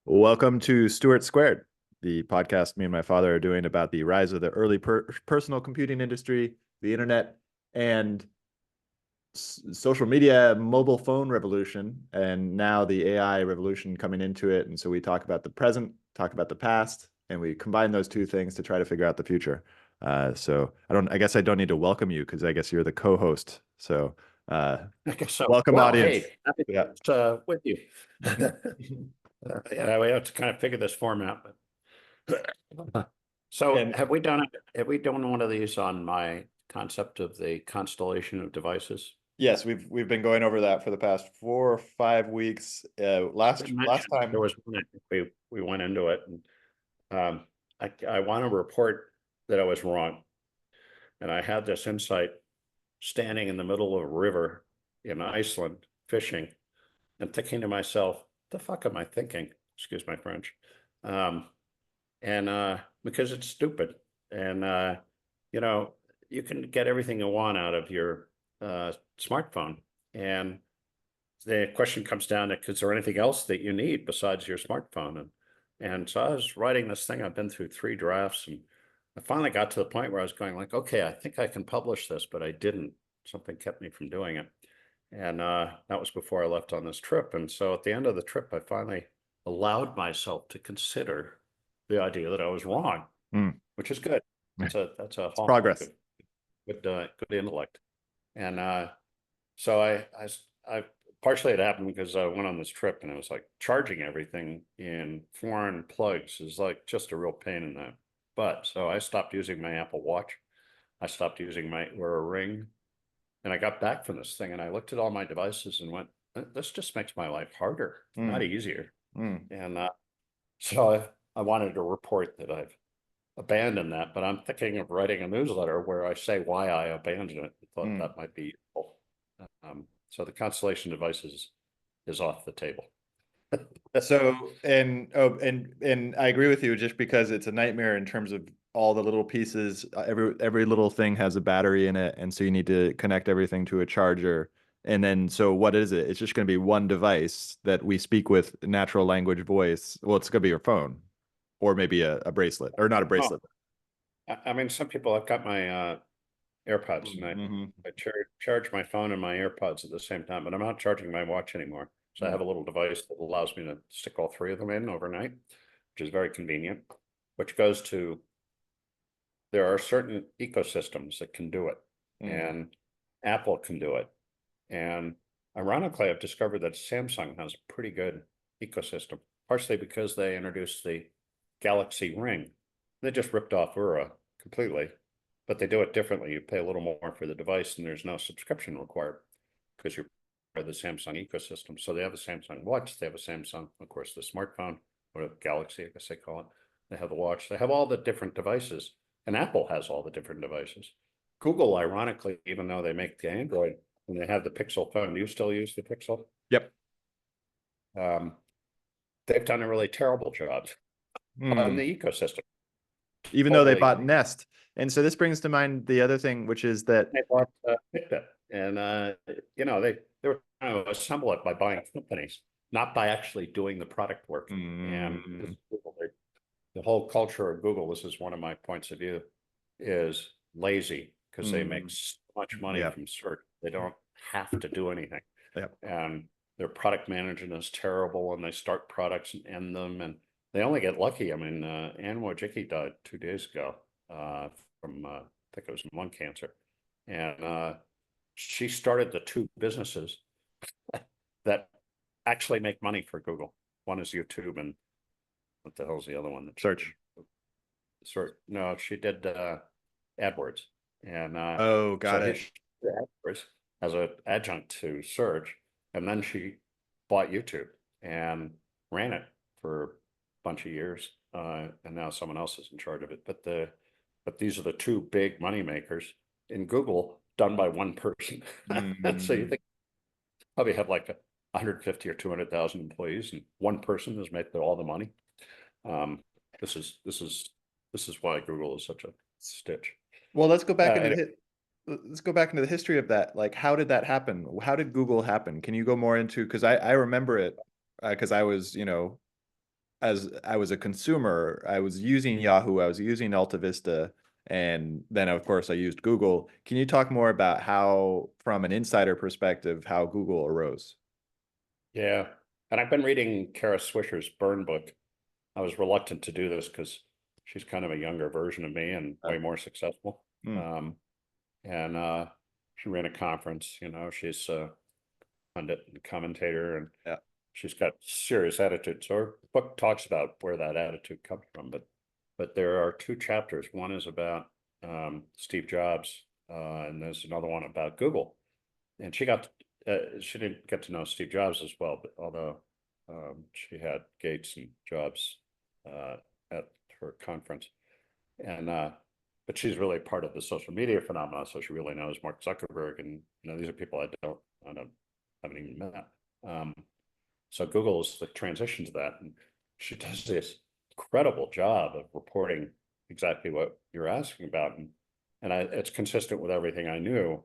Welcome to Stewart Squared, the podcast me and my father are doing about the rise of the early personal computing industry, the internet, and social media, mobile phone revolution, and now the AI revolution coming into it. And so we talk about the present, talk about the past, and we combine those two things to try to figure out the future. I guess I don't need to welcome you because I guess you're the co-host. So I guess so. welcome, Well, audience. hey, happy Yeah. with you. Yeah, we have to kind of figure this format. So And have we done one of these on my concept of the constellation of devices? yes, we've been going over that for the past 4 or 5 weeks. Last You last mentioned there time, was one, I think we went into it, and I want to report that I was wrong. And I had this insight standing in the middle of a river in Iceland fishing and thinking to myself, the fuck am I thinking? Excuse my French. Um, and because it's stupid. And you know, you can get everything you want out of your smartphone. And the question comes down to, is there anything else that you need besides your smartphone? And so I was writing this thing. I've been through 3 drafts, and I finally got to the point where I was going like, okay, I think I can publish this, but I didn't. Something kept me from doing it. And that was before I left on this trip. And so at the end of the trip, I finally allowed myself to consider the idea that I was wrong, which is good. That's a it's hallmark progress. of good intellect. And so I partially it happened because I went on this trip, and it was like charging everything in foreign plugs is like just a real pain in the butt. So I stopped using my Apple Watch. I stopped using my Oura Ring. And I got back from this thing, and I looked at all my devices and went, this just makes my life harder, not easier. And so I wanted to report that I've abandoned that, but I'm thinking of writing a newsletter where I say why I abandoned it. I thought that might be useful. So the Constellation devices is off the table. And I agree with you just because it's a nightmare in terms of all the little pieces. Every little thing has a battery in it, and so you need to connect everything to a charger. And then, so what is it? It's just going to be one device that we speak with natural language voice. Well, it's going to be your phone, or maybe a bracelet, or not a Oh, bracelet. I mean, some people, I've got my AirPods, and I charge my phone and my AirPods at the same time, but I'm not charging my watch anymore. So I have a little device that allows me to stick all 3 of them in overnight, which is very convenient, which goes to, there are certain ecosystems that can do it, and Apple can do it. And ironically, I've discovered that Samsung has a pretty good ecosystem, partially because they introduced the Galaxy Ring. They just ripped off Ura completely, but they do it differently. You pay a little more for the device, and there's no subscription required because you're part of the Samsung ecosystem. So they have a Samsung Watch, they have a Samsung, of course, the smartphone, or a Galaxy, I guess they call it. They have the watch, they have all the different devices, and Apple has all the different devices. Google, ironically, even though they make the Android, and they have the Pixel phone, do you still use the Pixel? Yep. They've done a really terrible job on the ecosystem. Even though they bought Nest. And so this brings to mind the other thing, which is that They bought Fitbit, and you know, they were trying to assemble it by buying companies, not by actually doing the product work. And the whole culture of Google, this is one of my points of view, is lazy because they make so much money from search. They don't have to do anything. And their product management is terrible, and they start products and end them, and they only get lucky. I mean, Anne Wojcicki died 2 days ago from I think it was lung cancer, and she started the 2 businesses that actually make money for Google. One is YouTube, and what the hell's the other one? Search. No, she did AdWords, and got it. AdWords as an adjunct to search, and then she bought YouTube and ran it for a bunch of years, and now someone else is in charge of it. But these are the 2 big money makers in Google, done by one person. So you think probably have like 150 or 200,000 employees, and one person has made all the money. This is why Google is such a stitch. Well, let's go back into the history of that. Like, how did that happen? How did Google happen? Can you go more into, because I remember it because I was, as I was a consumer, I was using Yahoo, I was using Alta Vista, and then of course I used Google. Can you talk more about how, from an insider perspective, how Google arose? Yeah. And I've been reading Kara Swisher's Burn book. I was reluctant to do this because she's kind of a younger version of me and way more successful. Mm. And she ran a conference, you know, she's a pundit and commentator, and Yeah. she's got serious attitude. So her book talks about where that attitude comes from. But there are two chapters. One is about Steve Jobs, and there's another one about Google. And she didn't get to know Steve Jobs as well, but although she had Gates and Jobs at her conference, and but she's really part of the social media phenomenon, so she really knows Mark Zuckerberg, and you know, these are people I haven't even met. So Google is the transition to that, and she does this incredible job of reporting exactly what you're asking about, and it's consistent with everything I knew.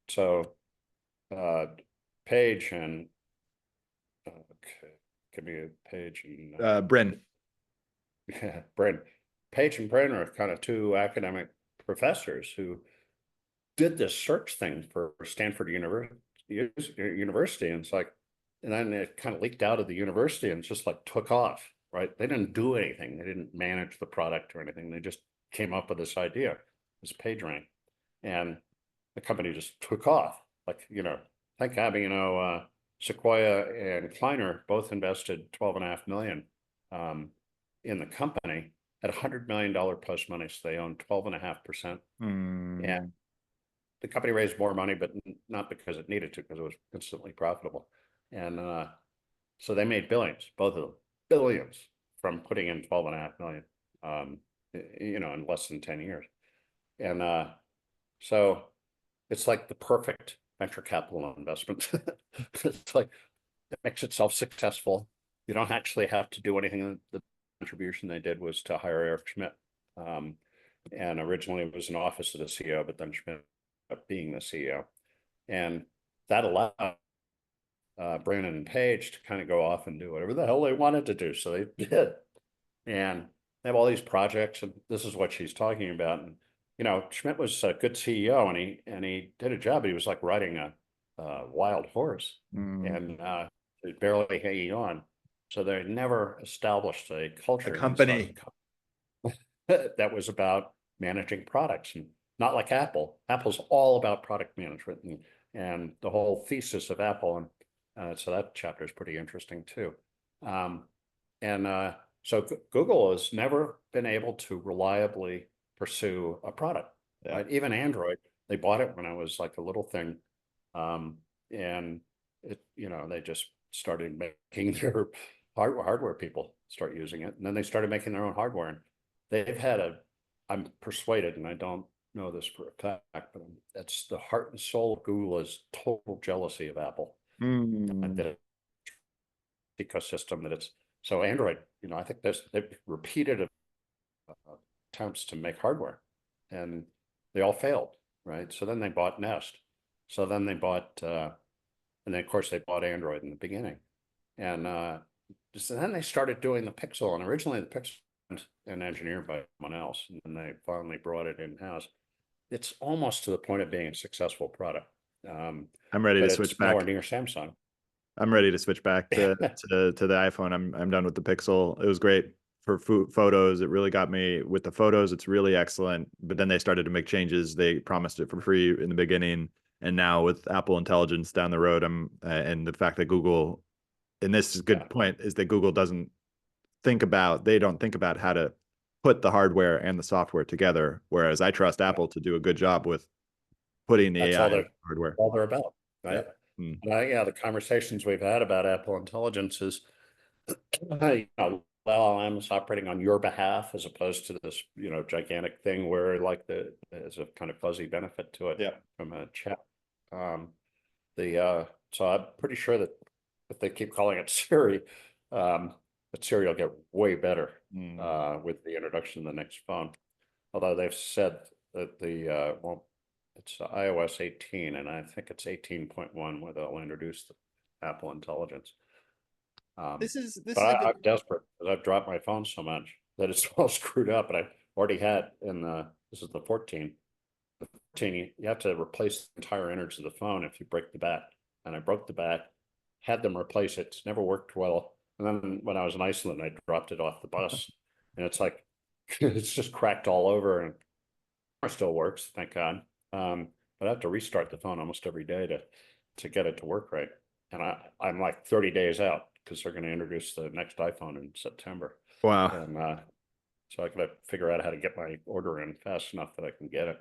So Paige and okay, give me a Page and Bryn. yeah, Bryn. Paige and Bryn are kind of two academic professors who did this search thing for Stanford University, and it's like, and then it kind of leaked out of the university and just like took off, right? They didn't do anything. They didn't manage the product or anything. They just came up with this idea, this PageRank, and the company just took off. Like, you know, thank God, you know, Sequoia and Kleiner both invested 12.5 million in the company at $100 million post money. So they own 12.5%. And the company raised more money, but not because it needed to, because it was consistently profitable. And so they made billions, both of them, billions, from putting in 12.5 million, you know, in less than 10 years. And so it's like the perfect venture capital investment. It's like, it makes itself successful. You don't actually have to do anything. The contribution they did was to hire Eric Schmidt. And originally it was an office of the CEO, but then Schmidt up being the CEO. And that allowed Brandon and Page to kind of go off and do whatever the hell they wanted to do. So they did. And they have all these projects, and this is what she's talking about. And you know, Schmidt was a good CEO, and he did a job. He was like riding a wild horse, and barely hanging on. So they never established a culture company that was about managing products, and not like Apple. Apple's all about product management, and the whole thesis of Apple. And so that chapter is pretty interesting too. So Google has never been able to reliably pursue a product. Yeah. Right? Even Android, they bought it when I was like a little thing, and it, you know, they just started making their hardware people start using it, and then they started making their own hardware. And they've had I'm persuaded, and I don't know this for a fact, but that's the heart and soul of Google is total jealousy of Apple. And that ecosystem that it's so Android, you know, I think they've repeated attempts to make hardware, and they all failed, right? So then they bought Nest. So then they bought, and then of course they bought Android in the beginning, and so then they started doing the Pixel. And originally the Pixel was engineered by someone else, and then they finally brought it in house. It's almost to the point of being a successful product. I'm ready to switch back. Nowhere near Samsung. I'm ready to switch back to the iPhone. I'm done with the Pixel. It was great for photos. It really got me with the photos. It's really excellent. But then they started to make changes. They promised it for free in the beginning, and now with Apple Intelligence down the road, and the fact that Google, and this is a good point, is that Google doesn't think about, they don't think about how to put the hardware and the software together. Whereas I trust Apple to do a good job with putting the AI hardware. All they're about, right? Yeah, the conversations we've had about Apple Intelligence is, you know, well, I'm operating on your behalf as opposed to this, you know, gigantic thing where like there's a kind of fuzzy benefit to it from a chat. So I'm pretty sure that if they keep calling it Siri, that Siri will get way better with the introduction of the next phone. Although they've said that it's iOS 18, and I think it's 18.1 where they'll introduce the Apple Intelligence. This is But a good. I'm desperate because I've dropped my phone so much that it's all screwed up. And I already had this is the 14. The 14, you have to replace the entire innards of the phone if you break the back. And I broke the back, had them replace it. It's never worked well. And then when I was in Iceland, I dropped it off the bus, and it's like it's just cracked all over, and it still works, thank God. But I have to restart the phone almost every day to get it to work right. And I'm like 30 days out because they're going to introduce the next iPhone in September. Wow. And so I gotta figure out how to get my order in fast enough that I can get it.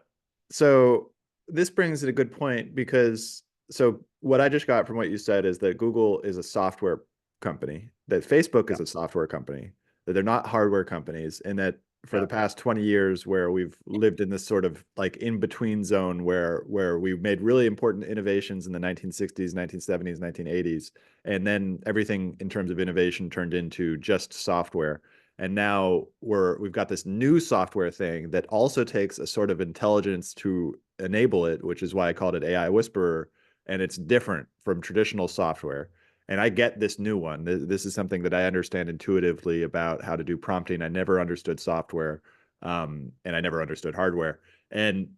So this brings it a good point, because so what I just got from what you said is that Google is a software company, that Facebook is a software company, that they're not hardware companies, and that for the past 20 years where we've lived in this sort of like in between zone where we made really important innovations in the 1960s, 1970s, 1980s, and then everything in terms of innovation turned into just software. And now we've got this new software thing that also takes a sort of intelligence to enable it, which is why I called it AI Whisperer. And it's different from traditional software. And I get this new one. This is something that I understand intuitively about how to do prompting. I never understood software, and I never understood hardware. And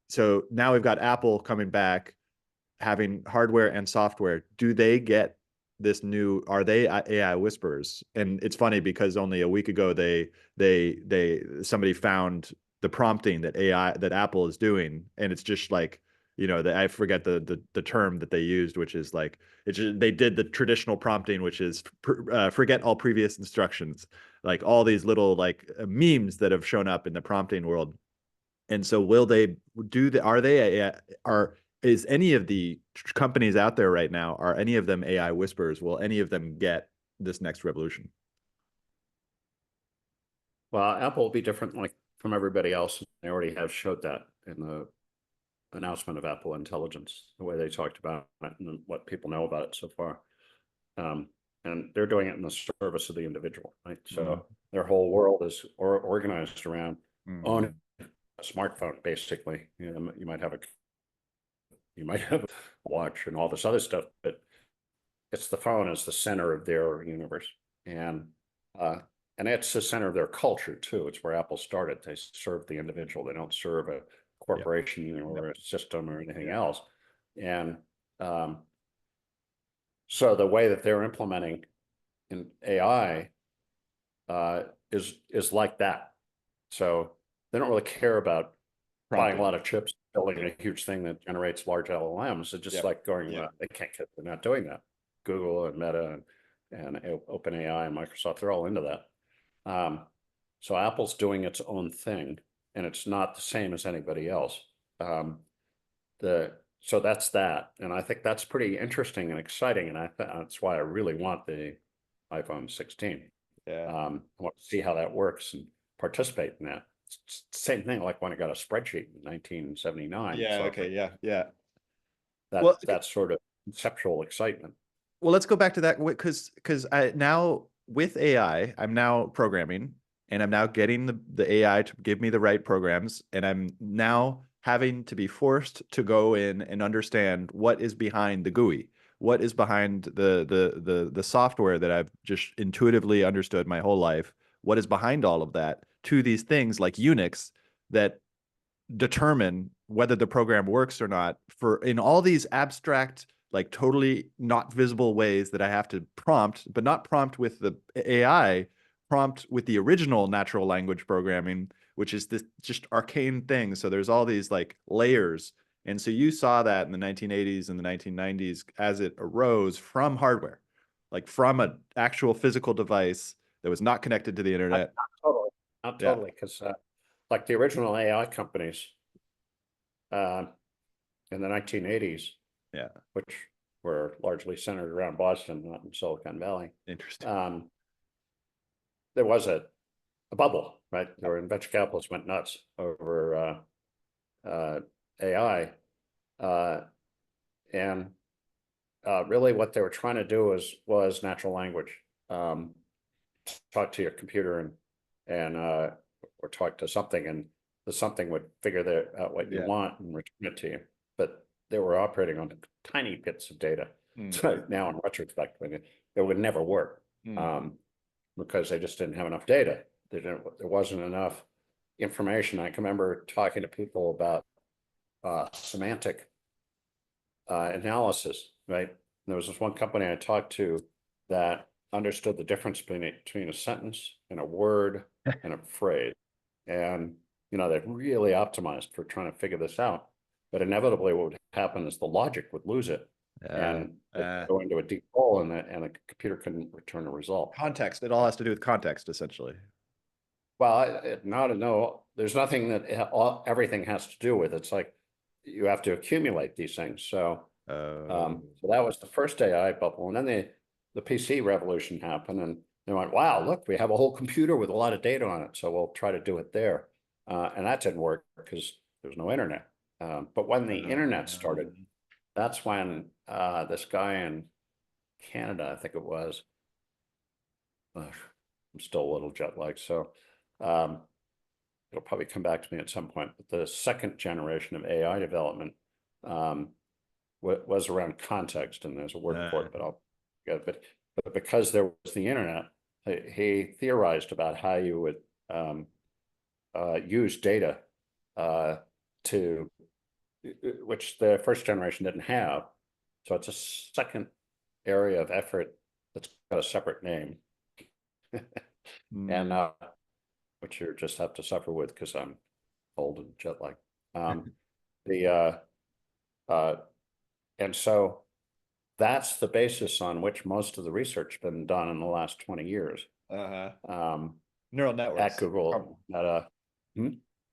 so now we've got Apple coming back, having hardware and software. Do they get this new? Are they AI whisperers? And it's funny because only a week ago somebody found the prompting that Apple is doing, and it's just like, I forget the term that they used, which is like they did the traditional prompting, which is forget all previous instructions, like all these little like memes that have shown up in the prompting world. And so will they do the are they are is any of the companies out there right now, are any of them AI whispers? Will any of them get this next revolution? Well, Apple will be different like from everybody else. They already have showed that in the announcement of Apple Intelligence, the way they talked about it and what people know about it so far. And they're doing it in the service of the individual, right? So their whole world is organized around owning a smartphone, basically. You might have a watch and all this other stuff, but it's the phone as the center of their universe. And it's the center of their culture too. It's where Apple started. They serve the individual. They don't serve a corporation or a system or anything else. And so the way that they're implementing in AI is like that. So they don't really care about buying a lot of chips, building a huge thing that generates large LLMs. It's just like going, they can't get, they're not doing that. Google and Meta and OpenAI and Microsoft, they're all into that. So Apple's doing its own thing, and it's not the same as anybody else. So that's that, and I think that's pretty interesting and exciting, and that's why I really want the iPhone 16. I want to see how that works and participate in that. It's the same thing like when I got a spreadsheet in 1979. That's sort of conceptual excitement. Well, let's go back to that, because I now with AI, I'm now programming, and I'm now getting the AI to give me the right programs, and I'm now having to be forced to go in and understand what is behind the GUI, what is behind the software that I've just intuitively understood my whole life, what is behind all of that, to these things like Unix that determine whether the program works or not, for in all these abstract, like totally not visible ways that I have to prompt, but not prompt with the AI, prompt with the original natural language programming, which is this just arcane thing. So there's all these like layers. And so you saw that in the 1980s and the 1990s as it arose from hardware, like from an actual physical device that was not connected to the internet. Not totally, because like the original AI companies in the 1980s, which were largely centered around Boston, not in Silicon Valley. Interesting. There was a bubble, right? There were venture capitalists went nuts over AI, and really what they were trying to do was natural language. Talk to your computer and or talk to something, and the something would figure out what you want and return it to you. But they were operating on tiny bits of data. So now in retrospect, it would never work. because they just didn't have enough data. There wasn't enough information. I can remember talking to people about semantic analysis, right? There was this one company I talked to that understood the difference between a sentence and a word and a phrase. And, they really optimized for trying to figure this out. But inevitably what would happen is the logic would lose it. And go into a deep hole and the computer couldn't return a result. Context. It all has to do with context, essentially. Well, there's nothing that everything has to do with. It's like you have to accumulate these things. So that was the first AI bubble. And then the PC revolution happened and they went, wow, look, we have a whole computer with a lot of data on it. So we'll try to do it there. And that didn't work because there's no internet. But when the internet started, that's when this guy in Canada, I think it was, I'm still a little jet lagged, so it'll probably come back to me at some point. But the second generation of AI development was around context, and there's a word for it, but I'll get it. But because there was the internet, he theorized about how you would use data to, which the first generation didn't have. So it's a second area of effort that's got a separate name. And which you just have to suffer with because I'm old and jet lagged. And so that's the basis on which most of the research has been done in the last 20 years. Neural networks. At Google.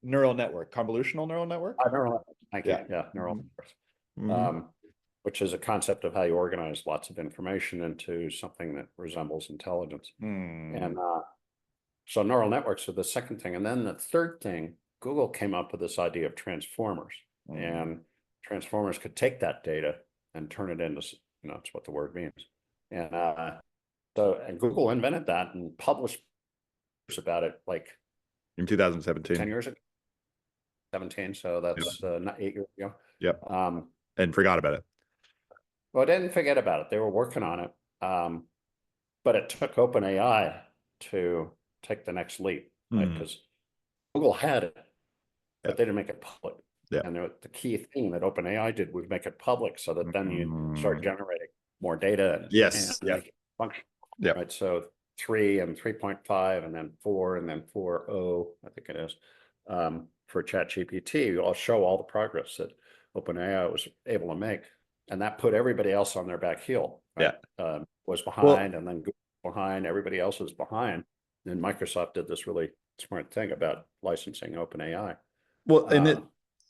Neural network, convolutional neural network? Thank you. Yeah, neural networks. Which is a concept of how you organize lots of information into something that resembles intelligence. And so neural networks are the second thing. And then the third thing, Google came up with this idea of transformers. And transformers could take that data and turn it into, it's what the word means. And and Google invented that and published about it like in 2017. 10 years ago. 17, so that's not 8 years ago. Yep. And forgot about it. Well, I didn't forget about it. They were working on it. But it took OpenAI to take the next leap, right? Because Google had it, but they didn't make it public. And the key thing that OpenAI did was make it public so that then you start generating more data and make it function. Right. So 3 and 3.5 and then 4 and then 4.0, I think it is, for ChatGPT, I'll show all the progress that OpenAI was able to make. And that put everybody else on their back heel. Right? Was behind, and then Google behind, everybody else was behind. And Microsoft did this really smart thing about licensing OpenAI. Well, and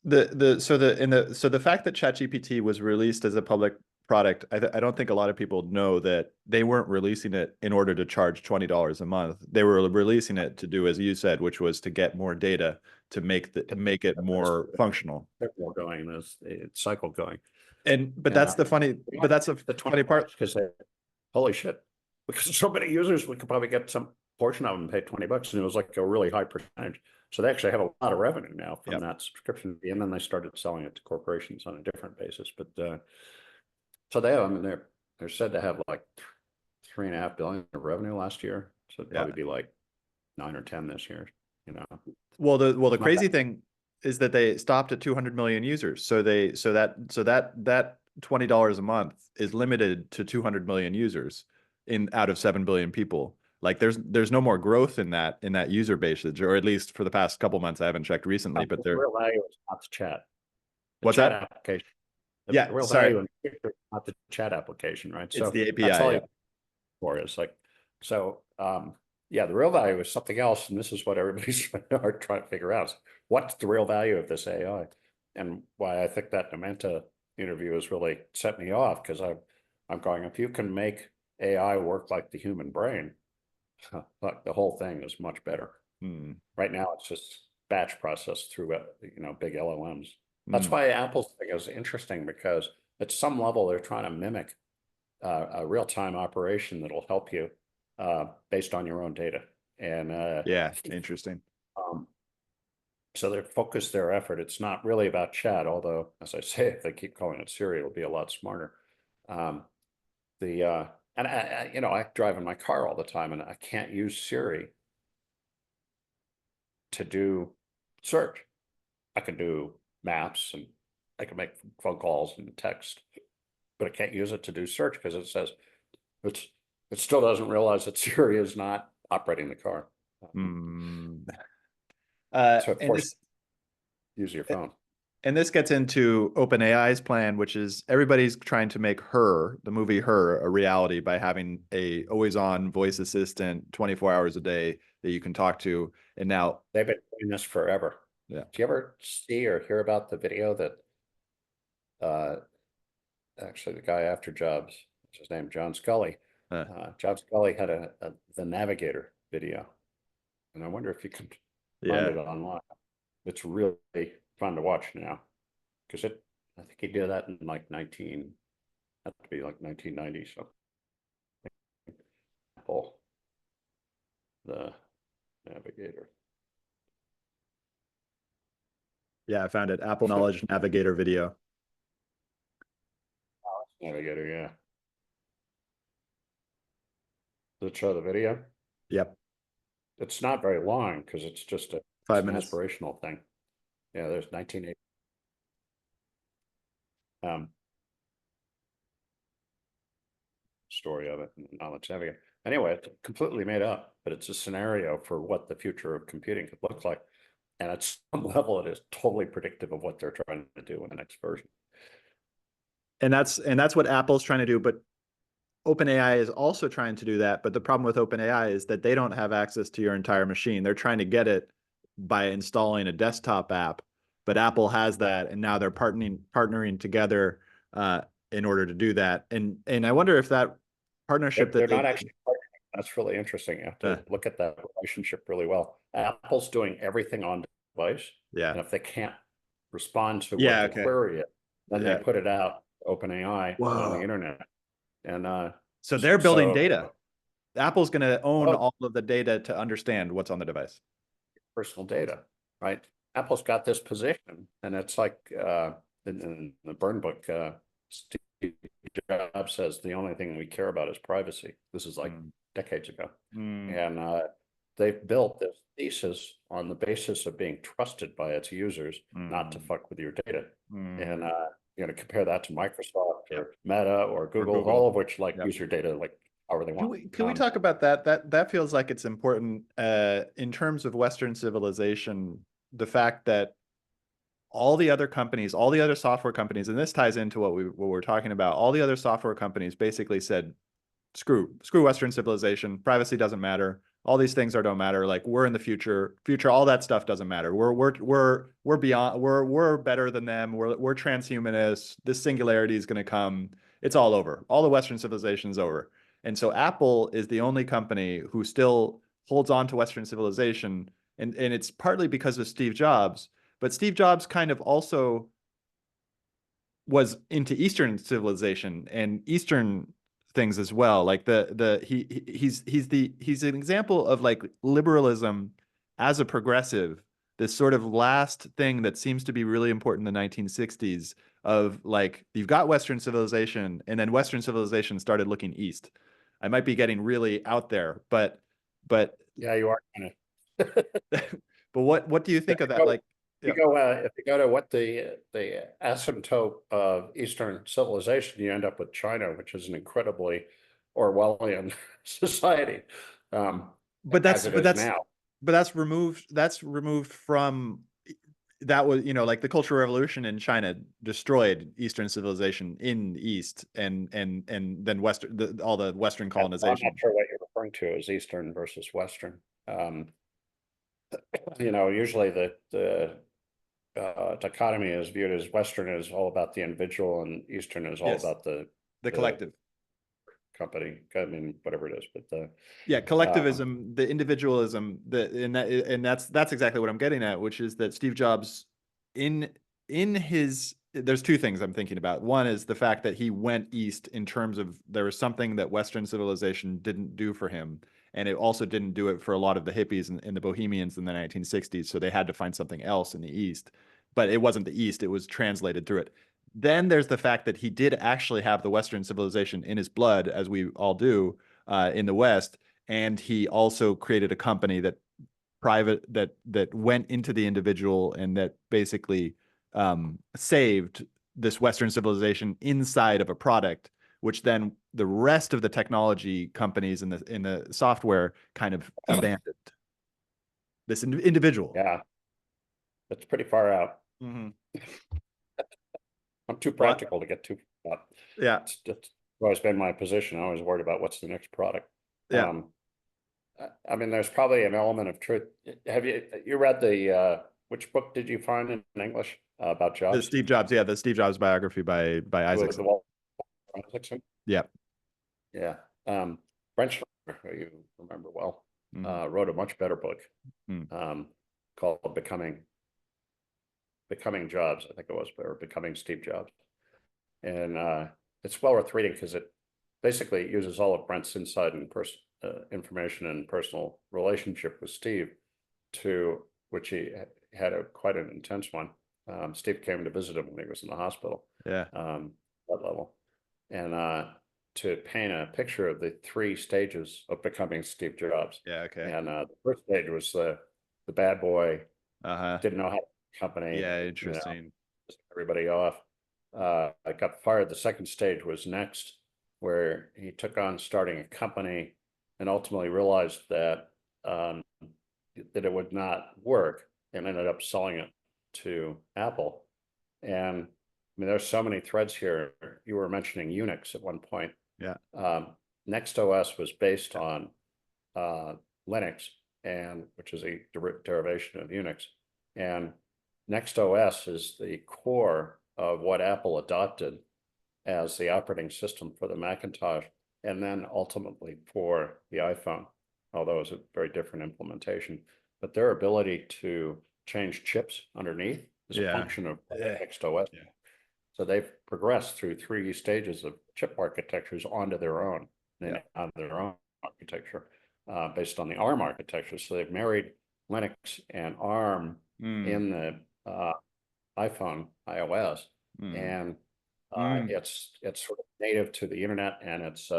so the fact that ChatGPT was released as a public product, I don't think a lot of people know that they weren't releasing it in order to charge $20 a month. They were releasing it to do, as you said, which was to get more data to make it more functional. More going, this cycle going. But that's the funny part, because holy shit, because so many users, we could probably get some portion of them pay $20, and it was like a really high percentage. So they actually have a lot of revenue now from that subscription fee, and then they started selling it to corporations on a different basis. But so they're said to have like $3.5 billion of revenue last year. So it'd probably be like 9 or 10 this year. Well, the crazy thing is that they stopped at 200 million users. So that $20 a month is limited to 200 million users out of 7 billion people. Like there's no more growth in that user base, or at least for the past couple months. I haven't checked recently, but the real value is not the chat. What's chat that? Application. The real value is not the chat application, right? It's so the API. That's all for it's like so. The real value is something else, and this is what everybody's trying to figure out: what's the real value of this AI, and why I think that Numenta interview has really set me off, because I'm going, if you can make AI work like the human brain, look, the whole thing is much better. Right now, it's just batch processed through big LLMs. That's why Apple's thing is interesting, because at some level they're trying to mimic a real-time operation that'll help you based on your own data. And interesting. So they focus their effort. It's not really about chat, although, as I say, if they keep calling it Siri, it'll be a lot smarter. And I drive in my car all the time, and I can't use Siri to do search. I can do maps, and I can make phone calls and text, but I can't use it to do search because it says it still doesn't realize that Siri is not operating the car. Hmm. So it And forces this you to use your phone. and this gets into OpenAI's plan, which is everybody's trying to make Her, the movie Her, a reality by having a always-on voice assistant 24 hours a day that you can talk to. And now, They've been doing this forever. yeah, Do you ever see or hear about the video that actually the guy after Jobs, what's his name, John Scully? uh, John Scully had the Navigator video, and I wonder if you can find yeah. it online. It's really fun to watch now because I think he did that in like 1990. So Apple, the Navigator. Yeah, I found it. Apple Knowledge Navigator video. Navigator, yeah. Does it show the video? Yep, It's not very long because it's just it's 5 an minutes. aspirational thing. Yeah, there's 1980. Story of it and knowledge navigator. Anyway, it's completely made up, but it's a scenario for what the future of computing could look like. And at some level, it is totally predictive of what they're trying to do in the next version. And that's what Apple's trying to do, but OpenAI is also trying to do that. But the problem with OpenAI is that they don't have access to your entire machine. They're trying to get it by installing a desktop app, but Apple has that, and now they're partnering together in order to do that. And I wonder if that partnership They're that they not did, actually partnering. That's really interesting. You have to look at that relationship really well. Apple's doing everything on device, yeah, and if they can't respond to yeah, what the okay, query is, then they yeah. put it out OpenAI on the Whoa. internet. And So they're building so data. Apple's going to own oh, all of the data to understand what's on the device. personal data, right? Apple's got this position, and it's like in the burn book, Steve Jobs says the only thing we care about is privacy. This is like decades ago. And they've built this thesis on the basis of being trusted by its users, not to fuck with your data. And compare that to Microsoft or Meta or Google, all of which like use your data like however they want. Can we talk about that? That feels like it's important in terms of Western civilization, the fact that all the other companies, all the other software companies, and this ties into what we're talking about, all the other software companies basically said, screw Western civilization, privacy doesn't matter. All these things don't matter. Like, we're in the future, all that stuff doesn't matter. We're beyond, we're better than them. We're transhumanists. This singularity is going to come. It's all over. All the Western civilization is over. And so Apple is the only company who still holds on to Western civilization. And it's partly because of Steve Jobs, but Steve Jobs kind of also was into Eastern civilization and Eastern things as well. Like he's an example of like liberalism as a progressive, this sort of last thing that seems to be really important in the 1960s of like, you've got Western civilization, and then Western civilization started looking east. I might be getting really out there, but Yeah, you are kind of. but what do you think of that? Like, if you go to what the asymptote of Eastern civilization, you end up with China, which is an incredibly Orwellian society, but as it is now. that's removed from that. Was, like, the Cultural Revolution in China destroyed Eastern civilization in the East, and then all the Western I'm colonization. not sure what you're referring to as Eastern versus Western. Usually the dichotomy is viewed as Western is all about the individual and Eastern is all about the collective. company. I mean, whatever it is, but collectivism, the individualism, and that's exactly what I'm getting at, which is that Steve Jobs, in his, there's two things I'm thinking about. One is the fact that he went east in terms of there was something that Western civilization didn't do for him, and it also didn't do it for a lot of the hippies and the bohemians in the 1960s. So they had to find something else in the East, but it wasn't the East; it was translated through it. Then there's the fact that he did actually have the Western civilization in his blood, as we all do in the West, and he also created a company that went into the individual and that basically saved this Western civilization inside of a product, which then the rest of the technology companies in the software kind of abandoned. This individual. Yeah, that's pretty far out. Mm-hmm. I'm too practical to get too far. Yeah. It's always been my position. I always worried about what's the next product. Yeah. I mean, there's probably an element of truth. Have you read the which book did you find in English about Jobs? The Steve Jobs, the Steve Jobs biography by Isaacson. Isaacson? Yeah. Yeah. Brent Schneider, who you remember well, wrote a much better book called Becoming Jobs, I think it was, or Becoming Steve Jobs. And it's well worth reading because it basically uses all of Brent's inside and information and personal relationship with Steve, to which he had quite an intense one. Steve came to visit him when he was in the hospital. Yeah. That level. And to paint a picture of the 3 stages of becoming Steve Jobs. Yeah. Okay. And the first stage was the bad boy, didn't know how to company. Yeah. Interesting. Everybody off. I got fired. The second stage was next, where he took on starting a company and ultimately realized that that it would not work, and ended up selling it to Apple. And I mean, there's so many threads here. You were mentioning Unix at one point. Yeah. Next OS was based on Linux, and which is a derivation of Unix. And Next OS is the core of what Apple adopted as the operating system for the Macintosh, and then ultimately for the iPhone, although it was a very different implementation. But their ability to change chips underneath is a function of Next OS. Yeah. So they've progressed through 3 stages of chip architectures onto their own, architecture based on the ARM architecture. So they've married Linux and ARM in the iPhone, iOS, and it's sort of native to the internet, and it's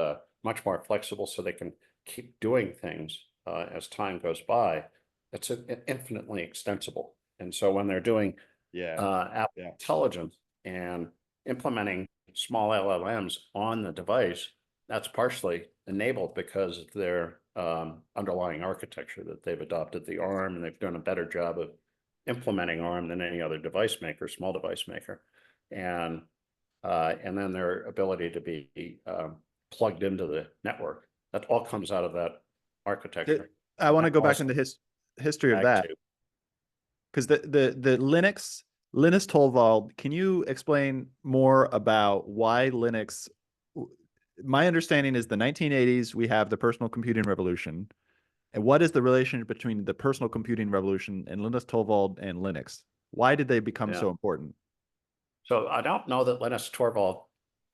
much more flexible, so they can keep doing things as time goes by. It's infinitely extensible. And so when they're doing Apple Intelligence and implementing small LLMs on the device, that's partially enabled because of their underlying architecture that they've adopted the ARM, and they've done a better job of implementing ARM than any other device maker, small device maker. And then their ability to be plugged into the network. That all comes out of that architecture. I want to go back into history of that, because the Linus Torvald, can you explain more about why Linux? My understanding is the 1980s, we have the personal computing revolution. And what is the relationship between the personal computing revolution and Linus Torvald and Linux? Why did they become so important? So I don't know that Linus Torvald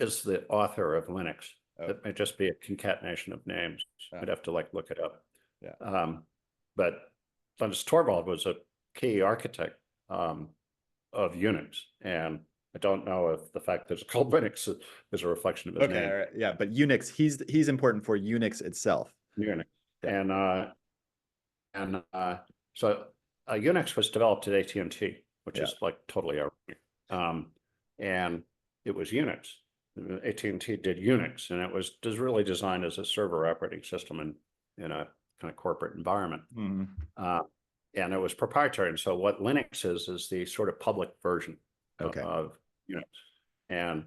is the author of Linux. It may just be a concatenation of names. I'd have to look it up. But Linus Torvald was a key architect of Unix, and I don't know if the fact that it's called Linux is a reflection of his name. All right. Yeah, but Unix, he's important for Unix itself. Unix. So Unix was developed at AT&T, which is totally ironic. And it was Unix. AT&T did Unix, and it was really designed as a server operating system in a kind of corporate environment. And it was proprietary. And so what Linux is the sort of public version of Unix. And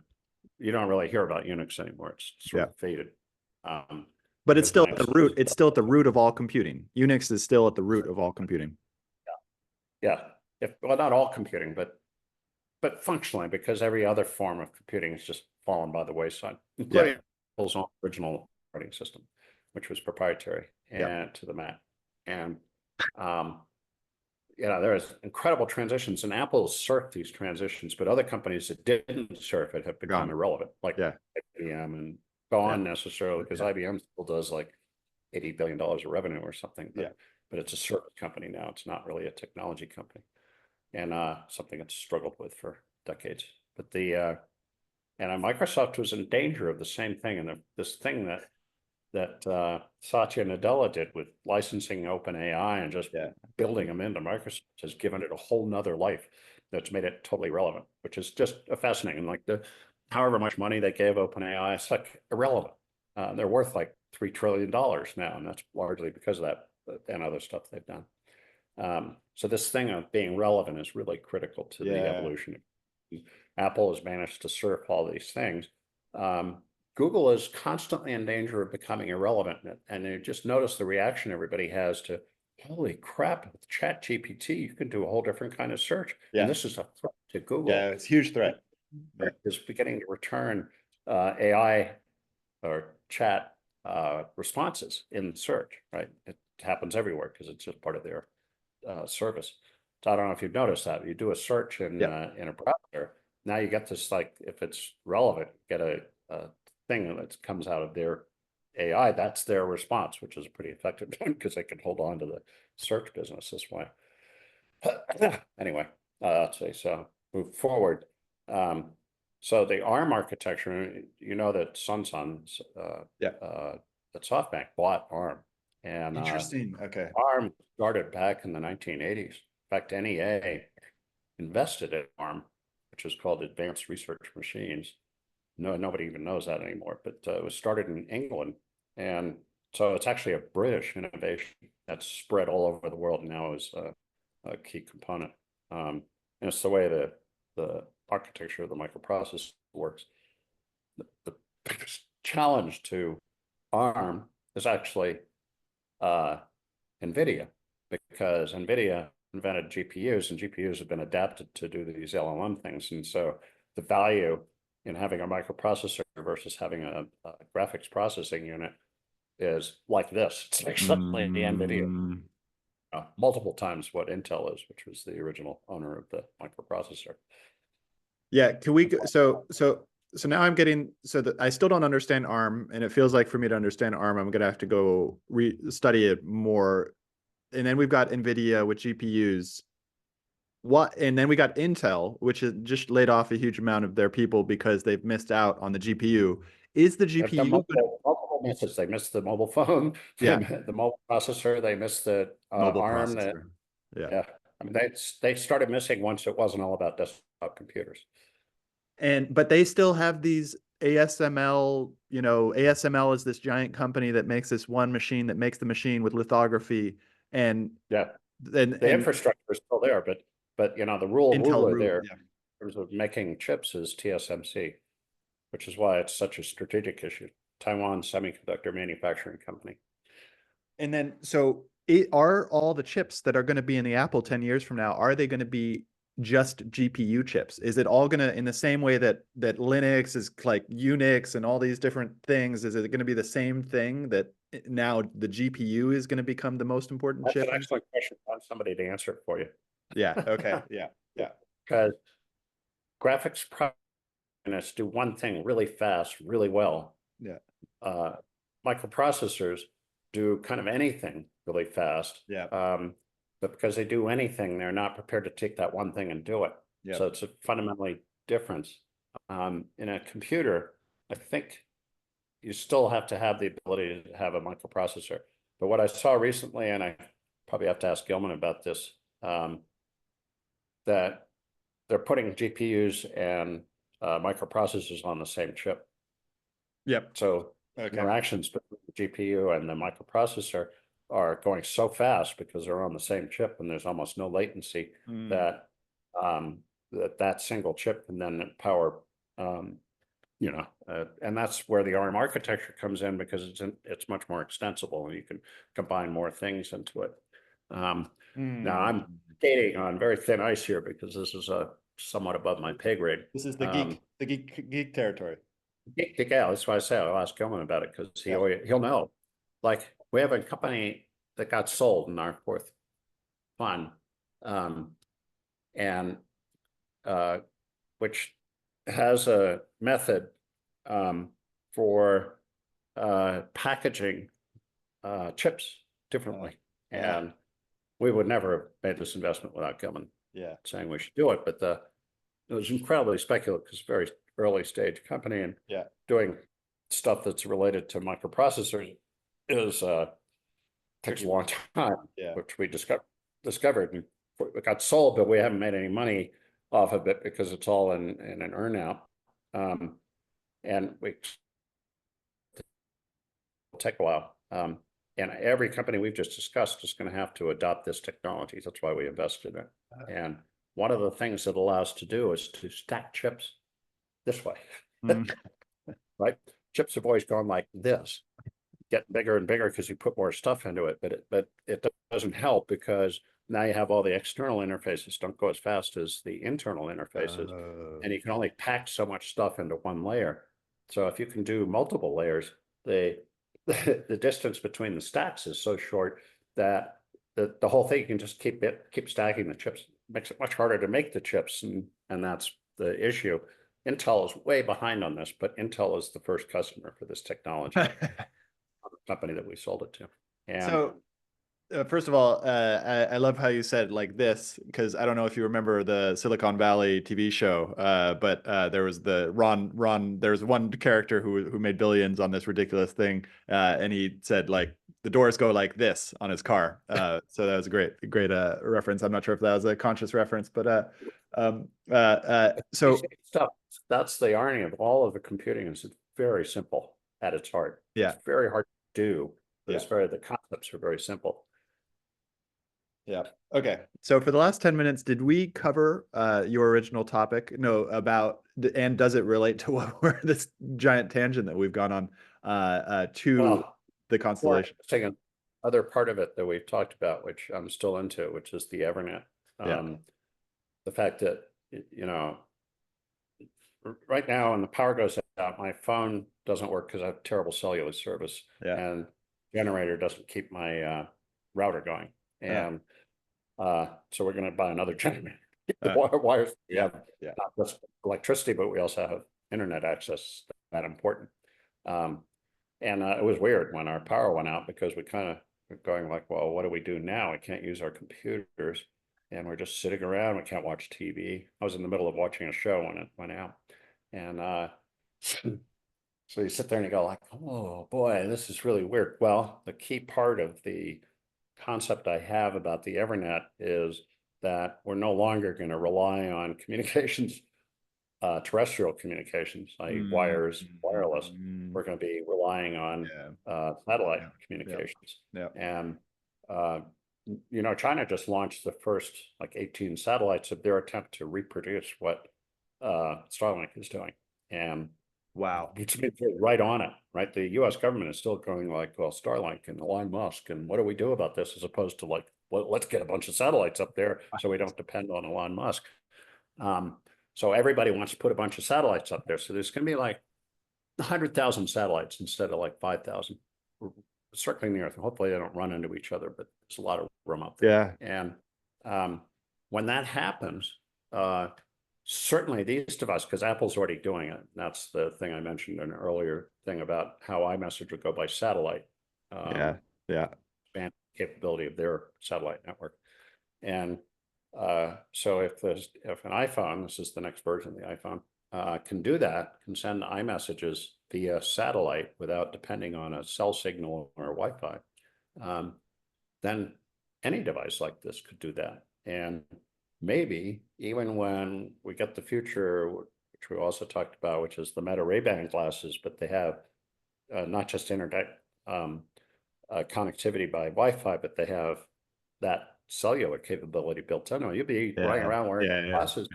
you don't really hear about Unix anymore. It's sort of faded. But it's still at the root. It's still at the root of all computing. Unix is still at the root of all computing. Yeah. Well, not all computing, but functionally, because every other form of computing has just fallen by the wayside, including Apple's own original operating system, which was proprietary and to the Mac. And there's incredible transitions, and Apple surfed these transitions, but other companies that didn't surf it have become irrelevant, like IBM and gone necessarily, because IBM still does like $80 billion of revenue or something. But it's a service company now. It's not really a technology company, and something it's struggled with for decades. But and Microsoft was in danger of the same thing. And this thing that Satya Nadella did with licensing OpenAI and just building them into Microsoft has given it a whole nother life that's made it totally relevant, which is just fascinating. Like however much money they gave OpenAI, it's like irrelevant. They're worth like $3 trillion now, and that's largely because of that and other stuff they've done. So this thing of being relevant is really critical to the evolution. Apple has managed to surf all these things. Google is constantly in danger of becoming irrelevant. And you just notice the reaction everybody has to, holy crap, with Chat GPT, you can do a whole different kind of search. And this is a threat to Google. Yeah, it's a huge threat. It's beginning to return AI or chat responses in search, right? It happens everywhere because it's just part of their service. So I don't know if you've noticed that. You do a search in a browser, now you get this, like, if it's relevant, get a thing that comes out of their AI, that's their response, which is a pretty effective one because they can hold on to the search business this way. Anyway, I'd say so. Move forward. So the ARM architecture, you know that Sun that SoftBank bought ARM. And interesting. Okay. ARM started back in the 1980s. In fact, NEA invested in ARM, which is called Advanced Research Machines. No, nobody even knows that anymore, but it was started in England. And so it's actually a British innovation that's spread all over the world now is a key component. And it's the way that the architecture of the microprocessor works. The biggest challenge to ARM is actually NVIDIA, because NVIDIA invented GPUs, and GPUs have been adapted to do these LLM things. And so the value in having a microprocessor versus having a graphics processing unit is like this. It's like suddenly the NVIDIA multiple times what Intel is, which was the original owner of the microprocessor. Yeah, can we go, so now I'm getting, so that I still don't understand ARM, and it feels like for me to understand ARM, I'm gonna have to go study it more. And then we've got NVIDIA with GPUs. And then we got Intel, which has just laid off a huge amount of their people because they've missed out on the GPU. Is the GPU multiple misses? They missed the mobile phone, the mobile processor, they missed the mobile ARM. processor. Yeah. I mean, they started missing once it wasn't all about desktop computers. But they still have these ASML, ASML is this giant company that makes this one machine that makes the machine with lithography. And the infrastructure is still there, but the rule of ruler there in terms of making chips is TSMC, which is why it's such a strategic issue. Taiwan Semiconductor Manufacturing Company. And then, so are all the chips that are going to be in the Apple 10 years from now, are they going to be just GPU chips? Is it all going to, in the same way that Linux is like Unix and all these different things, is it going to be the same thing that now the GPU is going to become the most important chip? That's an excellent question. I want somebody to answer it for you. Yeah. Okay. Yeah. Because graphics processors do one thing really fast, really well. Yeah. Microprocessors do kind of anything really fast. Yeah. But because they do anything, they're not prepared to take that one thing and do it. Yeah. So it's a fundamentally difference. In a computer, I think you still have to have the ability to have a microprocessor. But what I saw recently, and I probably have to ask Gilman about this, that they're putting GPUs and microprocessors on the same chip. Yep. So interactions between the GPU and the microprocessor are going so fast because they're on the same chip, and there's almost no latency that that single chip can then power, and that's where the ARM architecture comes in, because it's much more extensible and you can combine more things into it. Now I'm skating on very thin ice here because this is somewhat above my pay grade. This is the geek territory. Yeah, that's why I say I'll ask Gilman about it, because he'll know. Like, we have a company that got sold in our fourth fund, and which has a method for packaging chips differently. And we would never have made this investment without Gilman saying we should do it. But it was incredibly speculative because very early stage company, and doing stuff that's related to microprocessors is takes a long time, which we discovered and it got sold, but we haven't made any money off of it because it's all in an earnout. And we take a while. And every company we've just discussed is going to have to adopt this technology. That's why we invested in it. And one of the things it allows to do is to stack chips this way, right? Chips have always gone like this, get bigger and bigger because you put more stuff into it, but it doesn't help because now you have all the external interfaces don't go as fast as the internal interfaces, and you can only pack so much stuff into one layer. So if you can do multiple layers, the distance between the stacks is so short that the whole thing, you can just keep stacking the chips. It makes it much harder to make the chips, and that's the issue. Intel is way behind on this, but Intel is the first customer for this technology. Company that we sold it to. And so first of all, I love how you said like this, because I don't know if you remember the Silicon Valley TV show, but there was there's one character who made billions on this ridiculous thing, and he said like the doors go like this on his car. So that was a great reference. I'm not sure if that was a conscious reference, but so stuff, that's the irony of all of the computing, is it's very simple at its heart. Yeah. It's very hard to do, but the concepts are very simple. Yeah. Okay. So for the last 10 minutes, did we cover your original topic? No, about, and does it relate to what we're this giant tangent that we've gone on to the Constellation? Second, other part of it that we've talked about, which I'm still into, which is the Evernet. The fact that, you know, right now when the power goes out, my phone doesn't work because I have terrible cellular service, and generator doesn't keep my router going. And so we're going to buy another generator. The wires we have not just electricity, but we also have internet access. That important. And it was weird when our power went out, because we kind of were going like, well, what do we do now? We can't use our computers, and we're just sitting around. We can't watch TV. I was in the middle of watching a show when it went out, and so you sit there and you go like, oh boy, this is really weird. Well, the key part of the concept I have about the Evernet is that we're no longer going to rely on communications, terrestrial communications, like wires, wireless. We're going to be relying on satellite communications. And you know, China just launched the first like 18 satellites of their attempt to reproduce what Starlink is doing. And wow, it's right on it, right? The US government is still going like, well, Starlink and Elon Musk, and what do we do about this, as opposed to like, well, let's get a bunch of satellites up there so we don't depend on Elon Musk. So everybody wants to put a bunch of satellites up there. So there's going to be like 100,000 satellites instead of like 5,000 circling the Earth. Hopefully they don't run into each other, but there's a lot of room up there. And when that happens, certainly these devices, because Apple's already doing it. That's the thing I mentioned in an earlier thing about how iMessage would go by satellite. Expand capability of their satellite network. And so if an iPhone, this is the next version of the iPhone, can do that, can send iMessages via satellite without depending on a cell signal or Wi-Fi, then any device like this could do that. And maybe even when we get the future, which we also talked about, which is the Meta Ray-Ban glasses, but they have not just internet connectivity by Wi-Fi, but they have that cellular capability built in. You'll be running around wearing glasses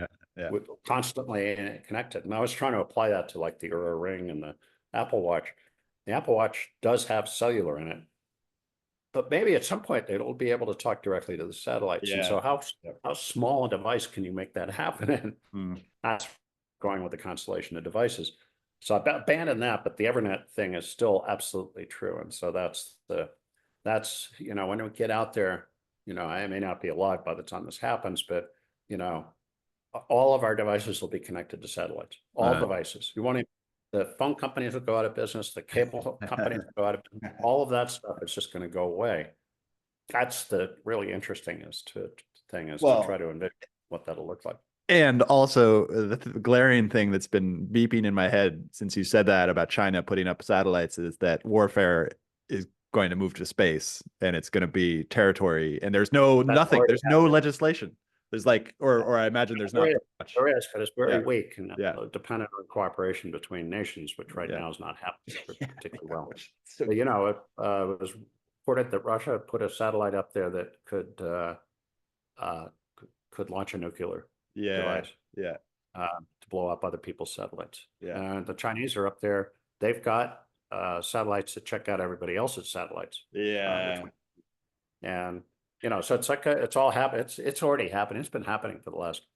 with constantly connected. And I was trying to apply that to like the Oura Ring and the Apple Watch. The Apple Watch does have cellular in it, but maybe at some point it'll be able to talk directly to the satellites. And so how small a device can you make that happen in? That's going with the constellation of devices. So I abandoned that, but the Evernet thing is still absolutely true. And so that's, you know, when we get out there, you know, I may not be alive by the time this happens, but, you know, all of our devices will be connected to satellites, all devices. You won't even, the phone companies will go out of business, the cable companies will go out of business, all of that stuff is just going to go away. That's the really interesting thing is to try to envision what that'll look like. And also the glaring thing that's been beeping in my head since you said that about China putting up satellites is that warfare is going to move to space and it's going to be territory and there's That's nothing. already There's no happening. legislation. There's like, or I imagine there's not There is, very much. there is, but it's very Yeah. weak and Yeah. dependent on cooperation between nations, which right Yeah. now is not happening particularly well. So, But, you know, it was reported that Russia put a satellite up there that uh, could launch a nuclear yeah. device Yeah. to blow up other people's satellites. Yeah. And the Chinese are up there. They've got satellites that check out everybody else's satellites. Yeah. And you know, so it's like it's all happened. It's already happened. It's been happening for the last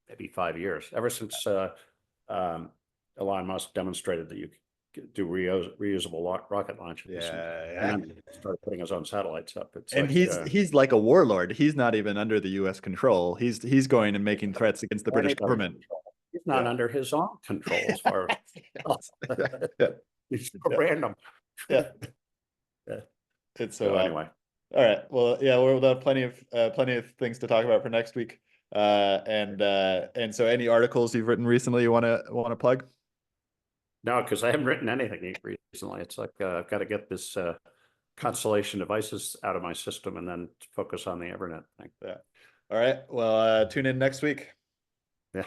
maybe 5 years, ever since Elon Musk demonstrated that you could do reusable rocket launches. Yeah. And then started putting his own satellites up. It's And like he's like a warlord. He's not even under the US control. He's going and making threats against the British government. control. He's not Yeah. under his own control as far as Yeah. it's so random. Yeah. Yeah. It's So anyway. All right. Well, yeah, we'll have plenty of things to talk about for next week. And so any articles you've written recently you want to plug? No, because I haven't written anything recently. It's like I've got to get this Constellation devices out of my system and then focus on the Evernet thing. Yeah. All right. Well, tune in next week. Yeah.